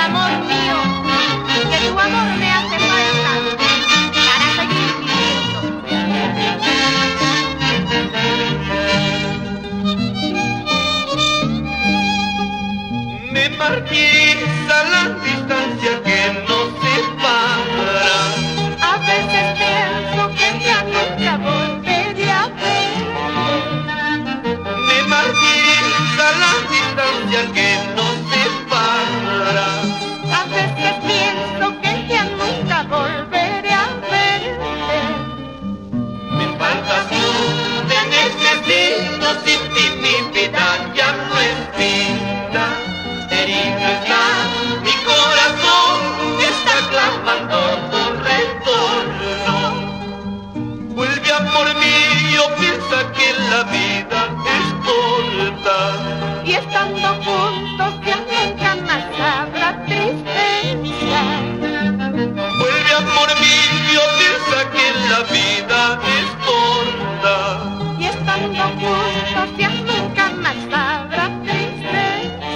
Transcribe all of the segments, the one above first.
amor mío, que tu amor me hace falta para seguir viviendo. Me martiriza la distancia que nos separa. A veces pienso que ya nunca volveré a verte. Me martiriza la distancia que nos separa. A veces pienso que ya nunca volveré a verte. Me faltas tú, te necesito, sin ti mi vida ya no es vida. Herido está mi corazón, que está clamando tu retorno. Vuelve amor mío, piensa que la vida es corta. Y estando juntos ya nunca más habrá tristeza. Vuelve amor mío, piensa que la vida es corta. Y estando juntos ya nunca más habrá tristeza.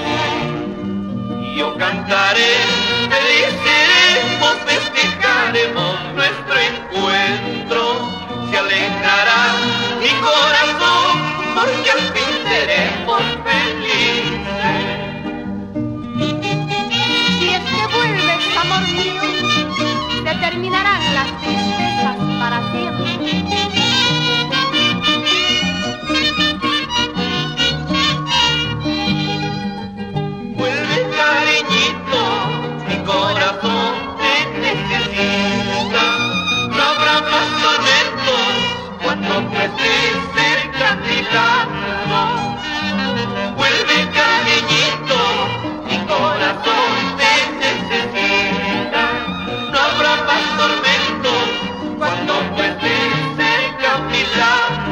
Yo cantaré, feliceremos, festejaremos nuestro encuentro. Se alejará mi corazón, porque al fin seremos felices. Si es que vuelves, amor mío, se terminarán las tristezas para siempre. Vuelve cariñito, mi corazón te necesita. No habrá más tormentos cuando tú estés cerca a mi lado. Vuelve cariñito, mi corazón te necesita. No habrá más tormentos cuando tú estés cerca a mi lado.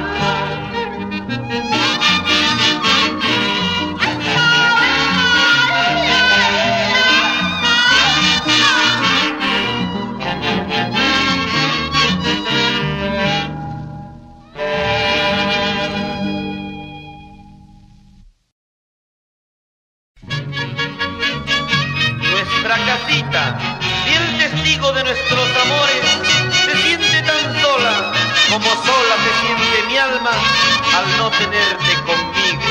Nuestra casita, fiel testigo de nuestros amores, se siente tan sola como sola se siente mi alma al no tenerte conmigo.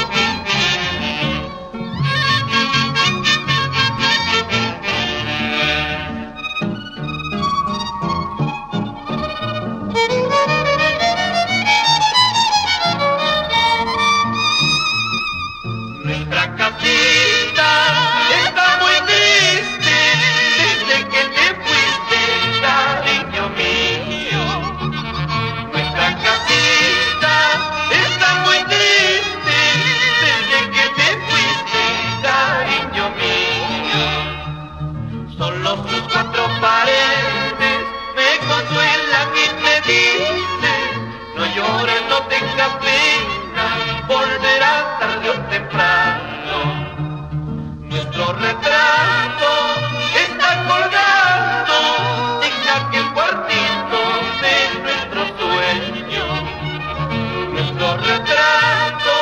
Nuestra casita está muy triste desde que te fuiste, cariño mío. Nuestra casita está muy triste desde que te fuiste, cariño mío. Solo sus cuatro paredes me consuelan y me dicen: no llores, no tengas pena, volverá tarde o temprano. Nuestro retrato está colgado en aquel cuartito de nuestro sueño. Nuestro retrato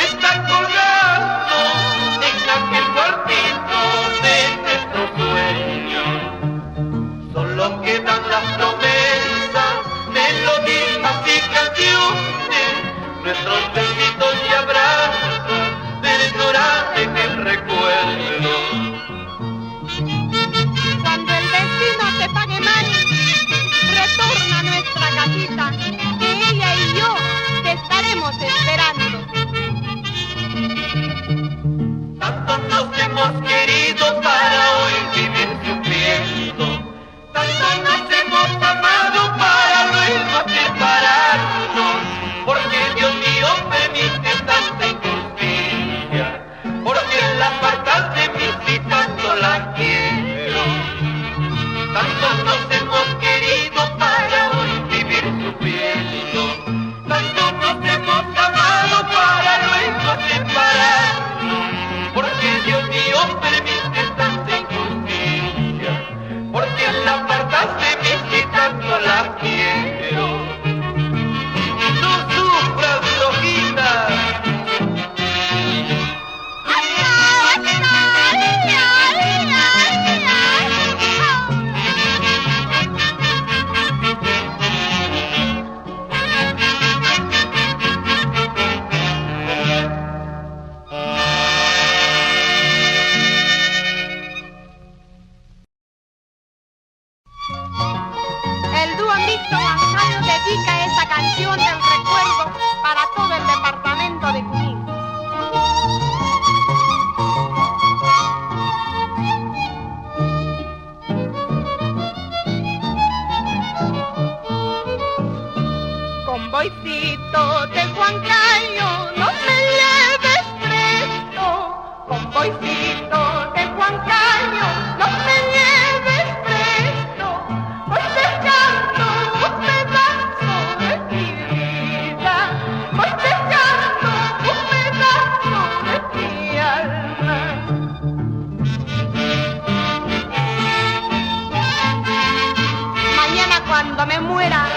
está colgado en aquel cuartito de nuestro sueño. Solo quedan las promesas, melodías y canciones, nuestros besitos y abrazos perduran en el recuerdo. Boicito de Juan Caño, no me lleves preso, voy dejando un pedazo de mi vida, voy dejando un pedazo de mi alma. Mañana cuando me muera,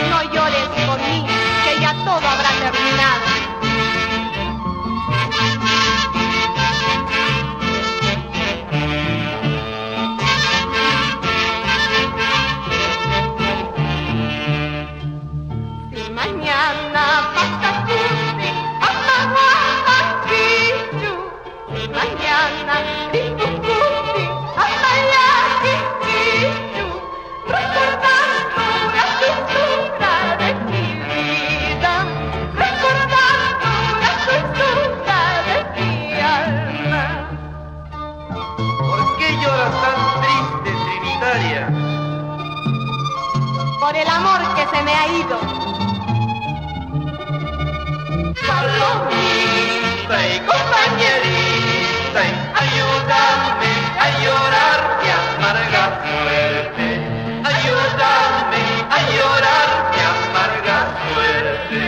no llores por mí, que ya todo habrá terminado. Si mañana pasa Cusi, Amaguamaquichu, si mañana dijo Cusi, Amayaquichu, recordando la dulzura de mi vida, recordando la dulzura de mi alma. ¿Por qué lloras tan triste, Trinitaria? Por el amor que se me ha ido. Palomita y compañerita, ayúdame a llorar mi amarga suerte. Ayúdame a llorar mi amarga suerte.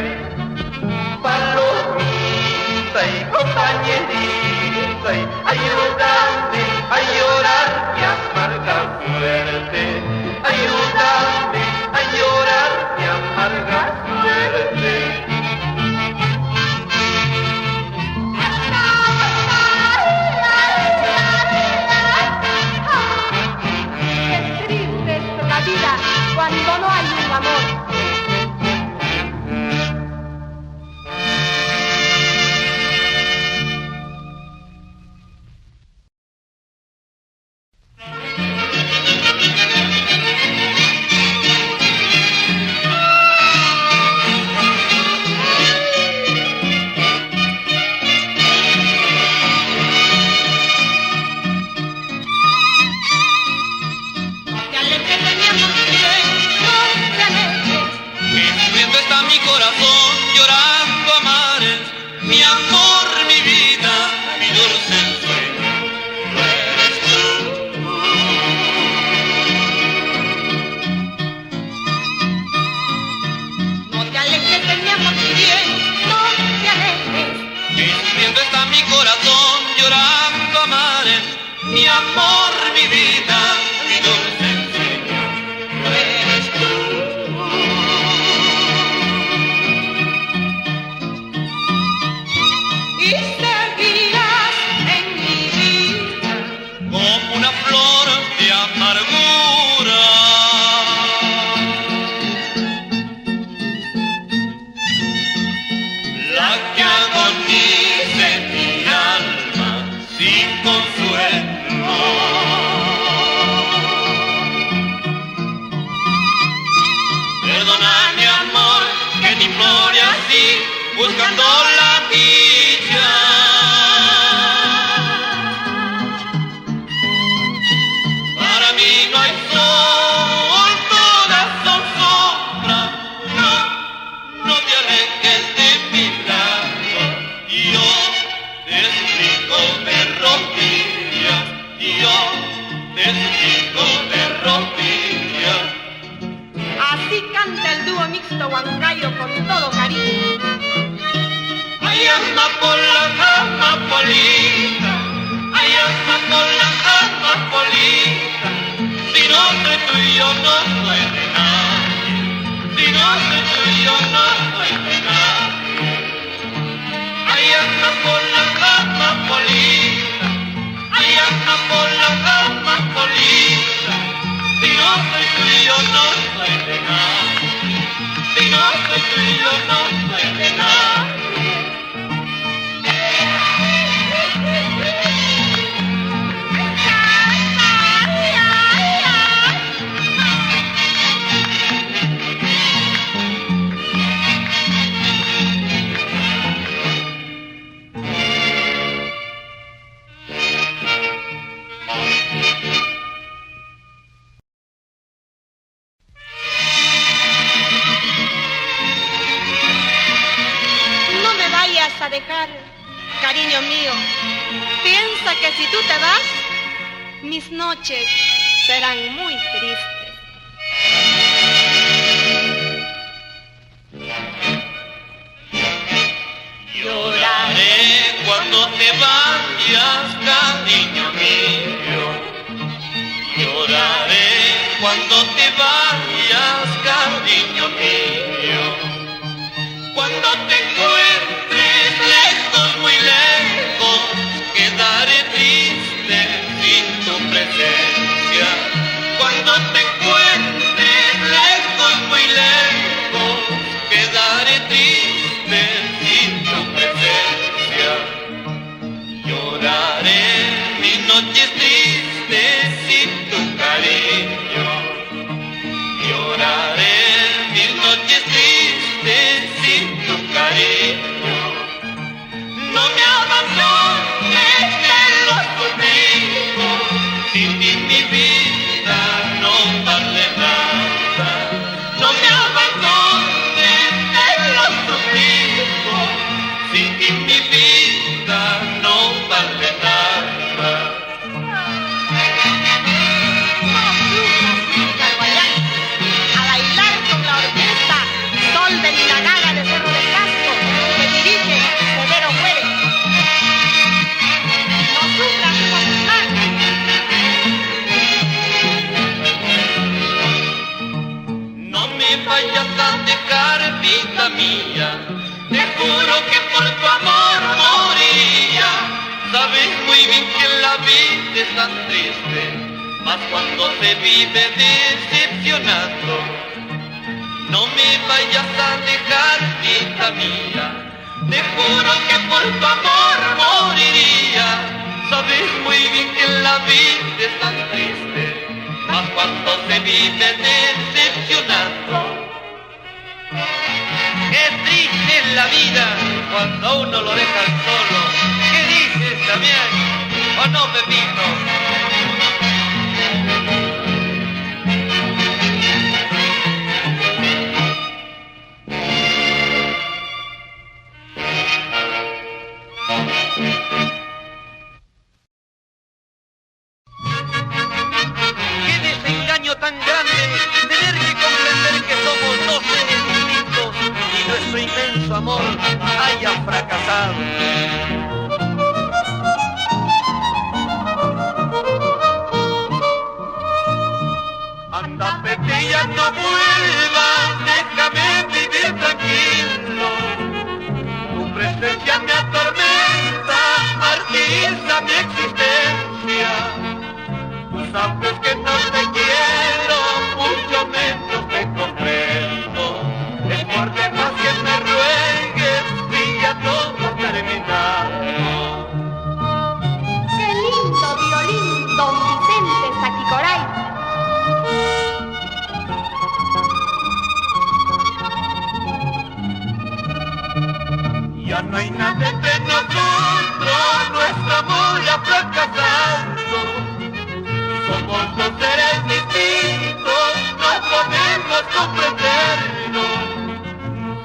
Palomita y compañerita, ayúdame a llorar mi amarga suerte. Ayúdame a llorar mi amarga suerte. Qué triste es la vida cuando no hay un amor. Sufriendo está mi corazón, llorando a mares, mi amor, mi vida, mi dulce ensueño, tú eres tú. No te alejes de mi amor, mi bien, no te alejes. Sufriendo está mi corazón, llorando a mares, mi amor, mi vida, mi dulce ensueño, tú eres tú. Y seguirás en mi vida Como una flor de amargura, la que agoniza en mi alma sin consuelo. Perdona mi amor que te implore así, buscando la dicha. Para mí no hay sol, todas son sombras. No, no te alejes de mi lado. Yo te suplico de rodillas. Yo Si tú te vas, mis noches serán muy tristes. Lloraré cuando te vayas, cariño mío. Lloraré cuando te vayas, cariño mío. Cuando te encuentres lejos, muy lejos, quedaré triste sin tu presencia. Cuando te encuentres lejos, muy lejos, quedaré triste sin tu presencia. Lloraré mis noches tristes sin tu cariño. Lloraré mis noches tristes sin tu cariño. No me abandones, tenlo conmigo. Sin ti mi vida no vale nada. No me abandones, tenlo conmigo. Sin ti mi vida no vale nada. No sufras, chica Guayán. A bailar con la orquesta Sol de Milanaga de Cerro del Casco, que dirige Severo Juárez. No sufras, Juan. No me vayas a dejar, vida mía. Te juro que por tu amor moriría. Sabes muy bien que la vida es tan triste, más cuando se vive decepcionando. No me vayas a dejar, vida mía. Te juro que por tu amor moriría. Sabes muy bien que la vida es tan triste, más cuando se vive decepcionando. Qué triste es la vida cuando a uno lo dejan solo. ¿Qué dices, Damián? ¿O no, Pepito? Qué desengaño tan grande tener que comprender que somos dos seres distintos y nuestro inmenso amor haya fracasado. Anda, Pepe, ya no vuelvas, déjame vivir tranquilo. Tu presencia me atormenta, martiriza mi existencia. Tú sabes que no te quiero, mucho menos te comprendo. Es por demás que me ruegues y ya todo terminado. Qué lindo violín, don Vicente Saquicoray. Ya no hay nada entre nosotros, nuestro amor ya ha fracasado. Somos dos seres distintos, no podemos comprendernos.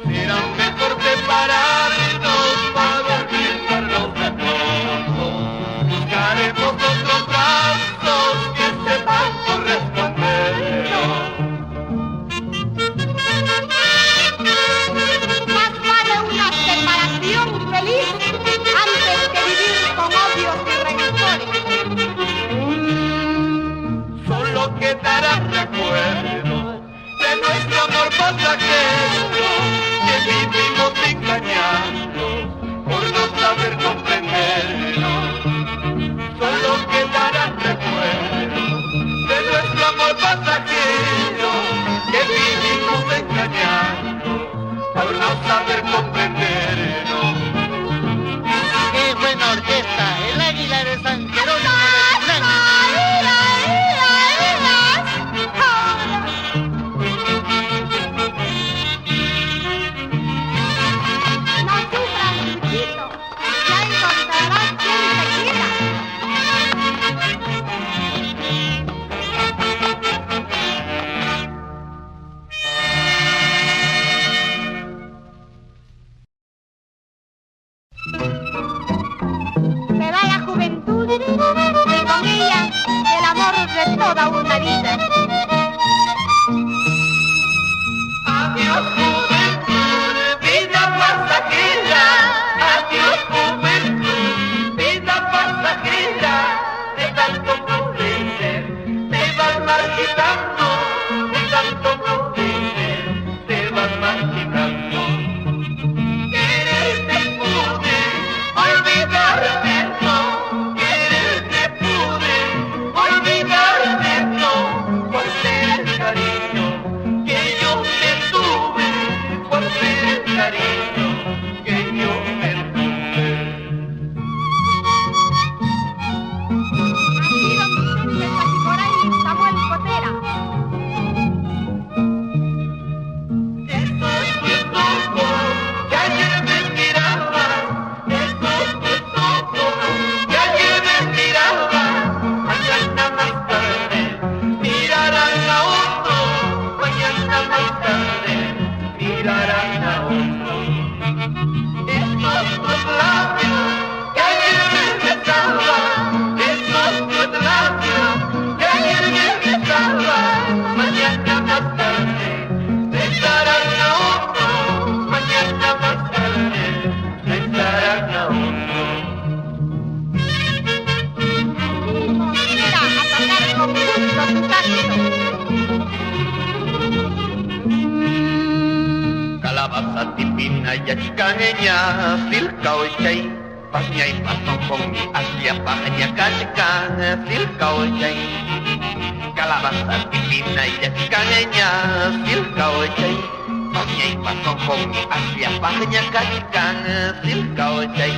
Será mejor separarnos para olvidarnos de todo. Buscaremos otros brazos que sepan correspondernos. Más vale una separación feliz antes que vivir con odios y rencores. Solo quedarán recuerdos de nuestro amor pasajero, que vivimos engañados por no saber comprendernos. Solo quedarán recuerdos de nuestro amor pasajero, que vivimos engañados por no saber comprendernos. ¡Qué buena orquesta! El Águila de San Jerónimo de Tuxtlan. No sufras, Luchito, ya encontrarás quien te quiera. pinayachkangeña silkawchay pagñay pasongkongni asya pagña kachikan silkawchay Calabaza pinayachkangeña silkawchay pagñay pasongkongni asya pagña kachikan silkawchay